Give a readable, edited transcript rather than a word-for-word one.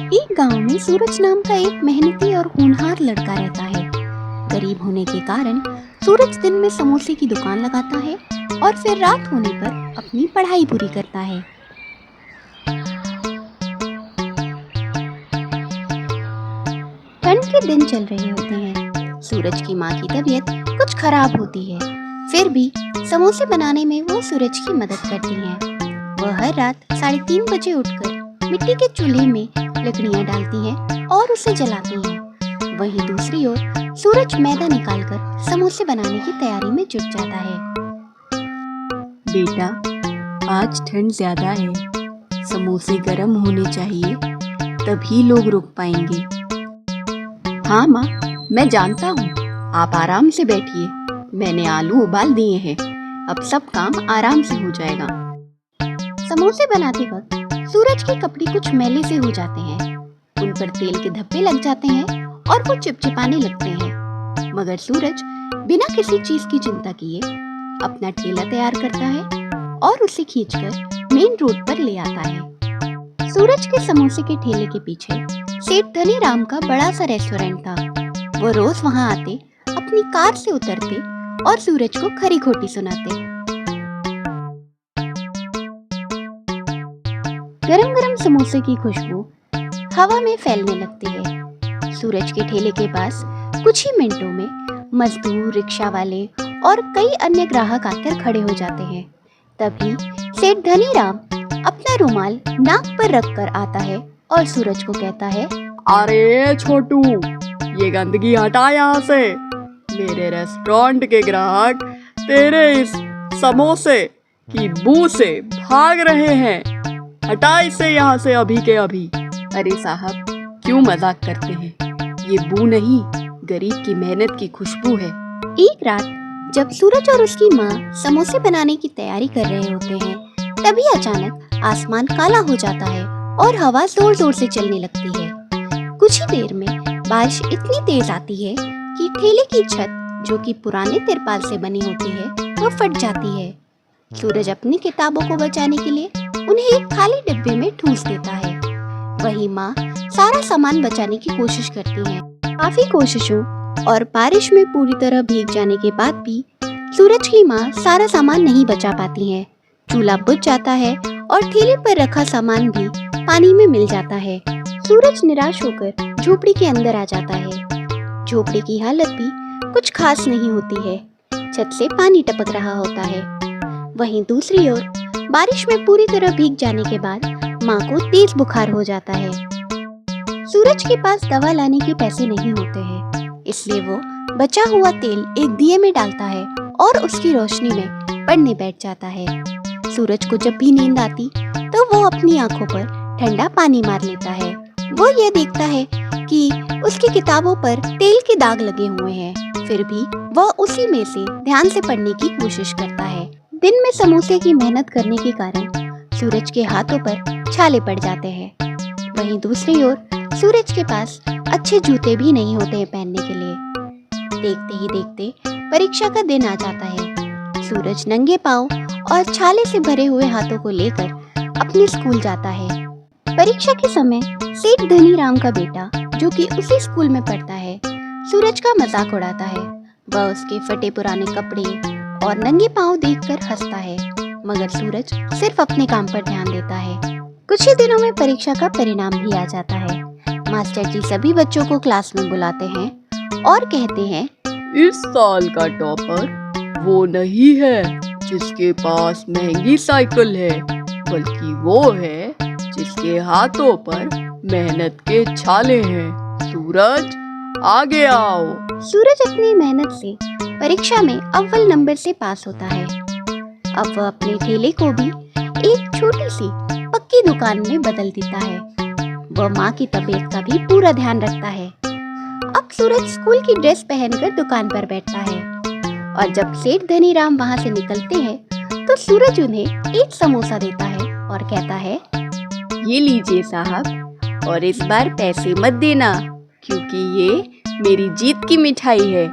एक गांव में सूरज नाम का एक मेहनती और होनहार लड़का रहता है। गरीब होने के कारण सूरज दिन में समोसे की दुकान लगाता है और फिर रात होने पर अपनी पढ़ाई पूरी करता है। ठंड के दिन चल रहे होते हैं। सूरज की माँ की तबीयत कुछ खराब होती है, फिर भी समोसे बनाने में वो सूरज की मदद करती है। वह हर रात 3:30 बजे उठकर मिट्टी के चूल्हे में लकड़ियाँ डालती हैं और उसे जलाती हैं। वहीं दूसरी ओर सूरज मैदा निकालकर समोसे बनाने की तैयारी में जुट जाता है। बेटा, आज ठंड ज्यादा है, समोसे गर्म होने चाहिए, तभी लोग रुक पाएंगे। हाँ माँ, मैं जानता हूँ। आप आराम से बैठिए, मैंने आलू उबाल दिए हैं, अब सब काम आराम से हो जाएगा। समोसे बनाते वक्त सूरज के कपड़े कुछ मैले से हो जाते हैं, उन पर तेल के धब्बे लग जाते हैं और वो चिपचिपाने लगते हैं। मगर सूरज बिना किसी चीज की चिंता किए अपना ठेला तैयार करता है और उसे खींचकर मेन रोड पर ले आता है। सूरज के समोसे के ठेले के पीछे सेठ धनी राम का बड़ा सा रेस्टोरेंट था। वो रोज वहाँ आते, अपनी कार से उतरते और सूरज को खरी खोटी सुनाते। गरम गरम समोसे की खुशबू हवा में फैलने लगती है। सूरज के ठेले के पास कुछ ही मिनटों में मजदूर, रिक्शा वाले और कई अन्य ग्राहक आकर खड़े हो जाते हैं। तभी सेठ धनी राम अपना रुमाल नाक पर रखकर आता है और सूरज को कहता है, अरे छोटू, ये गंदगी हटा यहाँ से। मेरे रेस्टोरेंट के ग्राहक तेरे इस समोसे की बू से भाग रहे हैं। हटा इसे यहाँ से अभी के अभी। अरे साहब, क्यों मजाक करते हैं? ये बू नहीं, गरीब की मेहनत की खुशबू है। एक रात जब सूरज और उसकी माँ समोसे बनाने की तैयारी कर रहे होते हैं, तभी अचानक आसमान काला हो जाता है और हवा जोर जोर से चलने लगती है। कुछ ही देर में बारिश इतनी तेज आती है कि ठेले की छत, जो कि पुराने तिरपाल से बनी होती है, वो फट जाती है। सूरज अपनी किताबों को बचाने के लिए उन्हें एक खाली डिब्बे में ठूंस देता है। वही माँ सारा सामान बचाने की कोशिश करती है। काफी कोशिशों और बारिश में पूरी तरह भीग जाने के बाद भी सूरज की माँ सारा सामान नहीं बचा पाती है। चूल्हा बुझ जाता है और ठेले पर रखा सामान भी पानी में मिल जाता है। सूरज निराश होकर झोपड़ी के अंदर आ जाता है। झोपड़ी की हालत भी कुछ खास नहीं होती है, छत से पानी टपक रहा होता है। वहीं दूसरी ओर बारिश में पूरी तरह भीग जाने के बाद माँ को तेज बुखार हो जाता है। सूरज के पास दवा लाने के पैसे नहीं होते हैं, इसलिए वो बचा हुआ तेल एक दिए में डालता है और उसकी रोशनी में पढ़ने बैठ जाता है। सूरज को जब भी नींद आती तो वो अपनी आंखों पर ठंडा पानी मार लेता है। वो ये देखता है कि उसकी किताबों पर तेल के दाग लगे हुए हैं, फिर भी वह उसी में से ध्यान से पढ़ने की कोशिश करता है। दिन में समोसे की मेहनत करने के कारण सूरज के हाथों पर छाले पड़ जाते हैं। वहीं दूसरी ओर सूरज के पास अच्छे जूते भी नहीं होते हैं पहनने के लिए। देखते ही देखते परीक्षा का दिन आ जाता है। सूरज नंगे पांव और छाले से भरे हुए हाथों को लेकर अपने स्कूल जाता है। परीक्षा के समय सेठ धनी राम का बेटा, जो कि उसी स्कूल में पढ़ता है, सूरज का मजाक उड़ाता है। वह उसके फटे पुराने कपड़े और नंगे पांव देखकर हंसता है, मगर सूरज सिर्फ अपने काम पर ध्यान देता है। कुछ ही दिनों में परीक्षा का परिणाम भी आ जाता है। मास्टर जी सभी बच्चों को क्लास में बुलाते हैं और कहते हैं, इस साल का टॉपर वो नहीं है जिसके पास महंगी साइकिल है, बल्कि वो है जिसके हाथों पर मेहनत के छाले हैं। सूरज, आगे आओ। सूरज अपनी मेहनत से परीक्षा में अव्वल नंबर से पास होता है। अब वह अपने ठेले को भी एक छोटी सी पक्की दुकान में बदल देता है। वह माँ की तबीयत का भी पूरा ध्यान रखता है। अब सूरज स्कूल की ड्रेस पहनकर दुकान पर बैठता है और जब सेठ धनी राम वहाँ से निकलते हैं तो सूरज उन्हें एक समोसा देता है और कहता है, ये लीजिए साहब, और इस बार पैसे मत देना, क्योंकि ये मेरी जीत की मिठाई है।